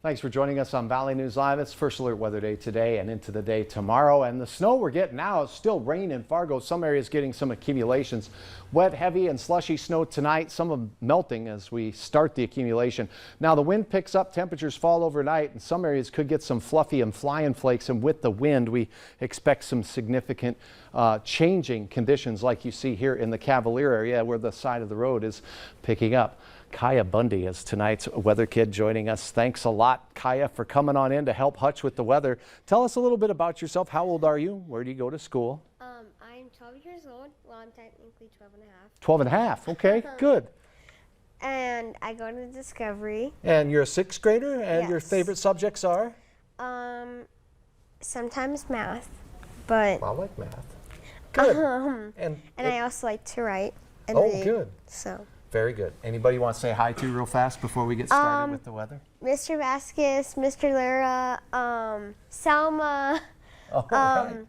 Thanks for joining us on Valley News Live. It's First Alert Weather Day today and into the day tomorrow. And the snow we're getting now is still rain in Fargo. Some areas getting some accumulations. Wet, heavy, and slushy snow tonight. Some of them melting as we start the accumulation. Now the wind picks up, temperatures fall overnight, and some areas could get some fluffy and flying flakes. And with the wind, we expect some significant changing conditions like you see here in the Cavalier area where the side of the road is picking up. Kaiyah Bundy is tonight's weather kid joining us. Thanks a lot, Kaiyah, for coming on in to help Hutch with the weather. Tell us a little bit about yourself. How old are you? Where do you go to school? I'm 12 years old. Well, I'm technically 12 and a half. 12 and a half. Okay, good. And I go to Discovery. And you're a sixth grader, and Yes. your favorite subjects are? Sometimes math, but I like math. Good. and I also like to write and Oh, read. good. So. Very good. Anybody want to say hi to real fast before we get started with the weather? Mr. Vasquez, Mr. Lara, Selma, All right.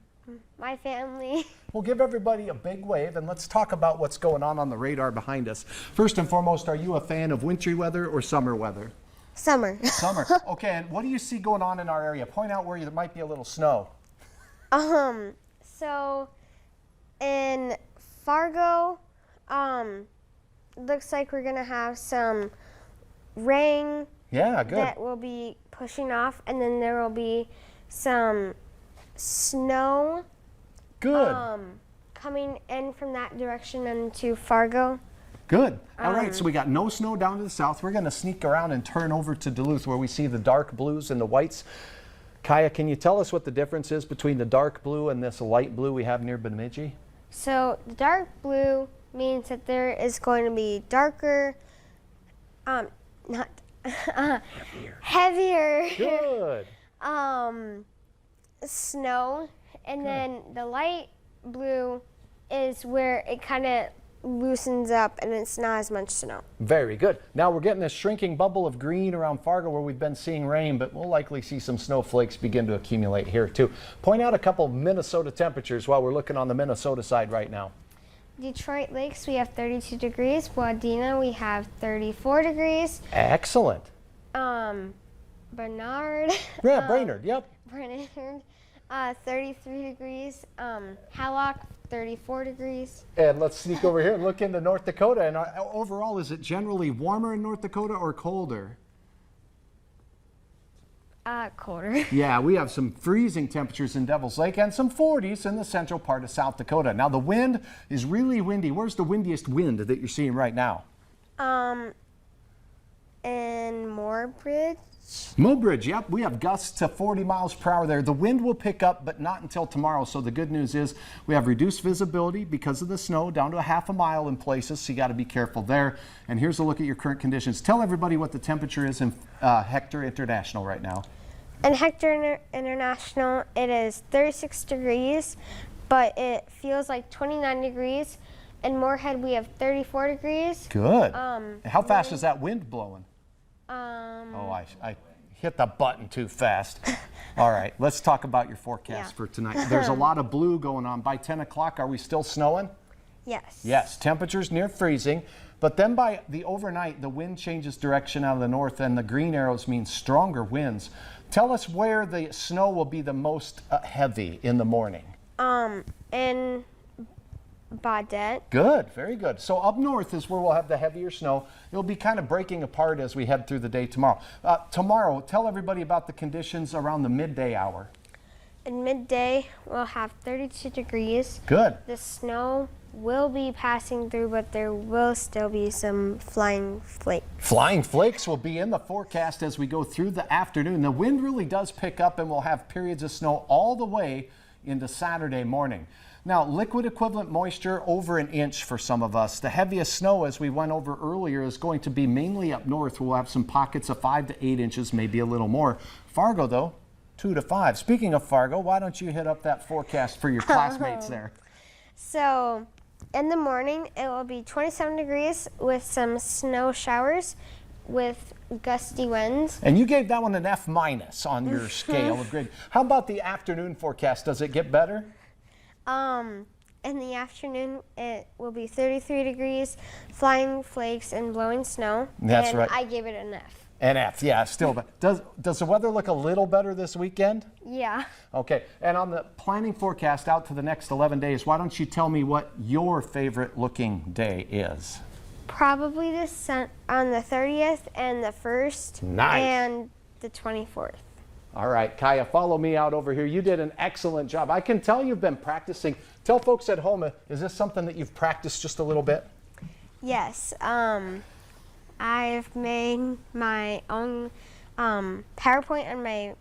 my family. We'll give everybody a big wave and let's talk about what's going on the radar behind us. First and foremost, are you a fan of wintry weather or summer weather? Summer. Summer. Okay, and what do you see going on in our area? Point out where there might be a little snow. So in Fargo, looks like we're gonna have some rain. Yeah, good. That will be pushing off, and then there will be some snow. Good. Coming in from that direction into Fargo. Good. All right, so we got no snow down to the south. We're going to sneak around and turn over to Duluth where we see the dark blues and the whites. Kaiyah, can you tell us what the difference is between the dark blue and this light blue we have near Bemidji? So the dark blue means that there is going to be darker, not heavier Good. snow, and then the light blue is where it kind of loosens up and it's not as much snow. Very good. Now we're getting this shrinking bubble of green around Fargo where we've been seeing rain, but we'll likely see some snowflakes begin to accumulate here too. Point out a couple of Minnesota temperatures while we're looking on the Minnesota side right now. Detroit Lakes, we have 32 degrees. Wadena, we have 34 degrees. Excellent. Bernard. Yeah, Brainerd, yep. Brainerd, 33 degrees. Hallock, 34 degrees. And let's sneak over here and look into North Dakota. And overall, is it generally warmer in North Dakota or colder? Colder. Yeah, we have some freezing temperatures in Devil's Lake and some 40s in the central part of South Dakota. Now the wind is really windy. Where's the windiest wind that you're seeing right now? In Moorebridge. Mobridge, yep, we have gusts to 40 miles per hour there. The wind will pick up, but not until tomorrow. So the good news is we have reduced visibility because of the snow down to a half a mile in places. So you got to be careful there. And here's a look at your current conditions. Tell everybody what the temperature is in Hector International right now. In Hector International, it is 36 degrees, but it feels like 29 degrees. In Moorhead, we have 34 degrees. Good. How fast is that wind blowing? Oh, I hit the button too fast. All right, let's talk about your forecast for tonight. There's a lot of blue going on. By 10 o'clock, are we still snowing? Yes. Yes, temperatures near freezing. But then by the overnight, the wind changes direction out of the north, and the green arrows mean stronger winds. Tell us where the snow will be the most heavy in the morning. In Baudette. Good, very good. So up north is where we'll have the heavier snow. It'll be kind of breaking apart as we head through the day tomorrow. Tomorrow, tell everybody about the conditions around the midday hour. In midday, we'll have 32 degrees. Good. The snow will be passing through, but there will still be some flying flakes. Flying flakes will be in the forecast as we go through the afternoon. The wind really does pick up and we'll have periods of snow all the way into Saturday morning. Now, liquid equivalent moisture over an inch for some of us. The heaviest snow, as we went over earlier, is going to be mainly up north. We'll have some pockets of 5 to 8 inches, maybe a little more. Fargo, though, 2 to 5. Speaking of Fargo, why don't you hit up that forecast for your classmates there? So, in the morning, it will be 27 degrees with some snow showers with gusty winds. And you gave that one an F- on your scale of grade. How about the afternoon forecast? Does it get better? In the afternoon, it will be 33 degrees, flying flakes, and blowing snow. That's and right. I gave it an F. And F, yeah, still. But does the weather look a little better this weekend? Yeah. Okay, and on the planning forecast out to the next 11 days, why don't you tell me what your favorite looking day is? Probably on the 30th and the 1st. Nice. And the 24th. All right, Kaiyah, follow me out over here. You did an excellent job. I can tell you've been practicing. Tell folks at home, is this something that you've practiced just a little bit? Yes. I've made my own PowerPoint on my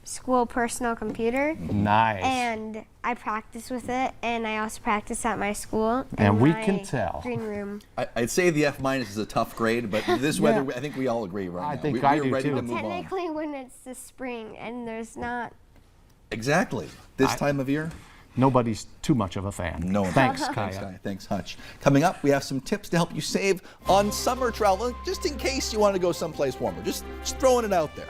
school personal computer. Nice. And I practice with it, and I also practice at my school. And in we my can tell. Green room. I'd say the F- is a tough grade, but this weather, I think we all agree right now. I think We're I do ready too. to move on. Technically, when it's the spring and there's not. Exactly. This time of year? Nobody's too much of a fan. No. Thanks, Thanks, Kaiyah. Kai. Thanks, Hutch. Coming up, we have some tips to help you save on summer travel, just in case you want to go someplace warmer. Just throwing it out there.